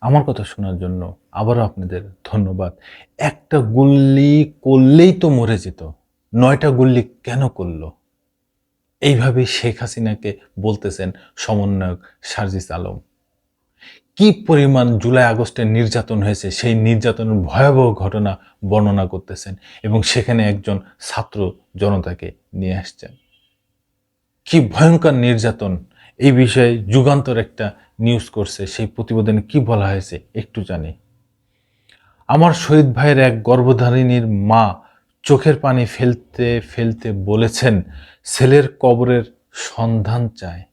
আমার কথা শোনার জন্য আবারও আপনাদের ধন্যবাদ। একটা গুল্লি করলেই তো মরে যেত, ৯টা গুল্লি কেন করল? এইভাবে শেখ হাসিনাকে বলতেছেন সমন্বয়ক সার্জিস আলম। কি পরিমাণ জুলাই আগস্টে নির্যাতন হয়েছে সেই নির্যাতনের ভয়াবহ ঘটনা বর্ণনা করতেছেন এবং সেখানে একজন ছাত্র জনতাকে নিয়ে আসছেন। কি ভয়ঙ্কর নির্যাতন, এই বিষয়ে যুগান্তর একটা নিউজ করছে। সেই প্রতিবেদনে কি বলা হয়েছে একটু জানি। আমার শহীদ ভাইয়ের এক গর্ভধারিণীর মা চোখের পানি ফেলতে ফেলতে বলেছেন ছেলের কবরের সন্ধান চায়।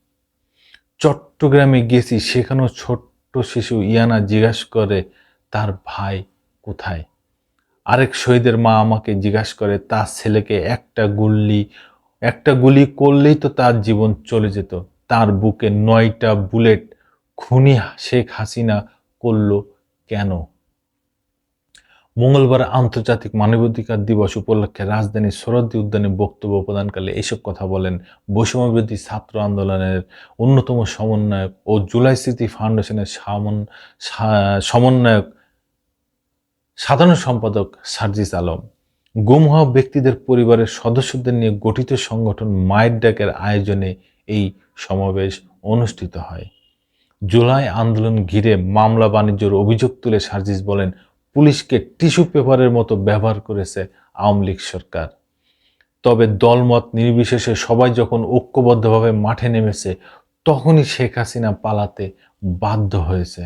চট্টগ্রামে গেছি, সেখানেও ছোট্ট শিশু ইয়ানা জিজ্ঞাসা করে তার ভাই কোথায়। আরেক শহীদের মা আমাকে জিজ্ঞাসা করে তার ছেলেকে একটা গুলি করলেই তো তার জীবন চলে যেত, তার বুকে ৯টা বুলেট খুনি শেখ হাসিনা করল কেন? মঙ্গলবার আন্তর্জাতিক মানবাধিকার দিবস উপলক্ষে রাজধানীর সোহরাওয়ার্দী উদ্যানে বক্তব্য প্রদানকালে এসব কথা বলেন বৈষম্যবিরোধী ছাত্র আন্দোলনের অন্যতম সমন্বয়ক ও জুলাই স্মৃতি ফাউন্ডেশনের সমন্বয়ক সাধারণ সম্পাদক সার্জিস আলম। গুম হওয়া ব্যক্তিদের পরিবারের সদস্যদের নিয়ে গঠিত সংগঠন মায়ের ডাকের আয়োজনে এই সমাবেশ অনুষ্ঠিত হয়। জুলাই আন্দোলন ঘিরে মামলা বাণিজ্যের অভিযোগ তুলে সার্জিস বলেন, পুলিশকে টিস্যু পেপারের মতো ব্যবহার করেছে আওয়ামী লীগ সরকার। তবে দলমত নির্বিশেষে সবাই যখন ঐক্যবদ্ধভাবে মাঠে নেমেছে, তখনই শেখ হাসিনা পালাতে বাধ্য হয়েছে।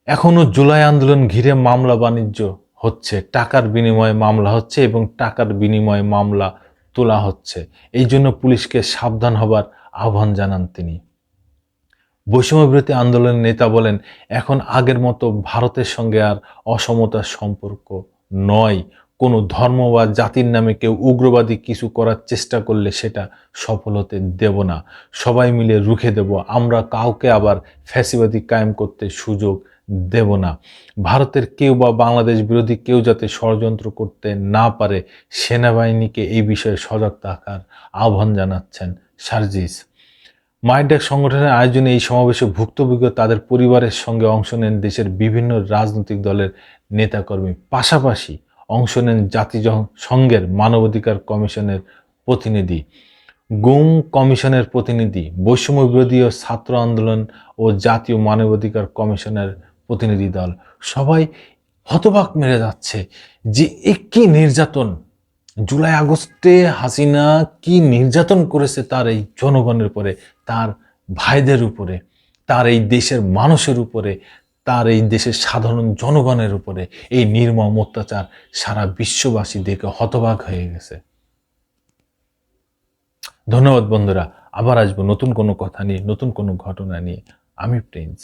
এখনো জুলাই আন্দোলন ঘিরে মামলা বাণিজ্য হচ্ছে, টাকার বিনিময়ে মামলা হচ্ছে এবং টাকার বিনিময়ে মামলা তোলা হচ্ছে। এই জন্য পুলিশকে সাবধান হবার আহ্বান জানান তিনি। বৈষম্যবিরোধী আন্দোলনের নেতা বলেন, এখন আগের মতো ভারতের সঙ্গে আর অসমতার সম্পর্ক নয়। কোনো ধর্ম বা জাতির নামে কেউ উগ্রবাদী কিছু করার চেষ্টা করলে সেটা সফল হতে দেব না। সবাই মিলে রুখে দেব। আমরা কাউকে আবার ফ্যাসিবাদী কায়েম করতে সুযোগ দেব না। ভারতের কেউ বা বাংলাদেশ বিরোধী কেউ যাতে ষড়যন্ত্র করতে না পারে, সেনাবাহিনীকে এই বিষয়ে সজাগ থাকার আহ্বান জানাচ্ছেন সার্জিস। মায়ের ডাক সংগঠনের আয়োজনে এই সমাবেশে ভুক্তভোগী তাদের পরিবারের সঙ্গে অংশ নেন দেশের বিভিন্ন রাজনৈতিক দলের নেতাকর্মী। পাশাপাশি অংশ নেন জাতিসংঘের মানবাধিকার কমিশনের প্রতিনিধি, গুম কমিশনের প্রতিনিধি, বৈষম্য বিরোধী ও ছাত্র আন্দোলন ও জাতীয় মানবাধিকার কমিশনের প্রতিনিধি দল। সবাই হতবাক মেরে যাচ্ছে যে কি নির্যাতন! জুলাই আগস্টে হাসিনা কি নির্যাতন করেছে তার এই জনগণের উপরে, তার ভাইদের উপরে, তার এই দেশের মানুষের উপরে, তার এই দেশের সাধারণ জনগণের উপরে। এই নির্মম অত্যাচার সারা বিশ্ববাসী দেখে হতবাক হয়ে গেছে। ধন্যবাদ বন্ধুরা, আবার আসবো নতুন কোনো কথা নিয়ে, নতুন কোনো ঘটনা নিয়ে। আমি প্রিন্স।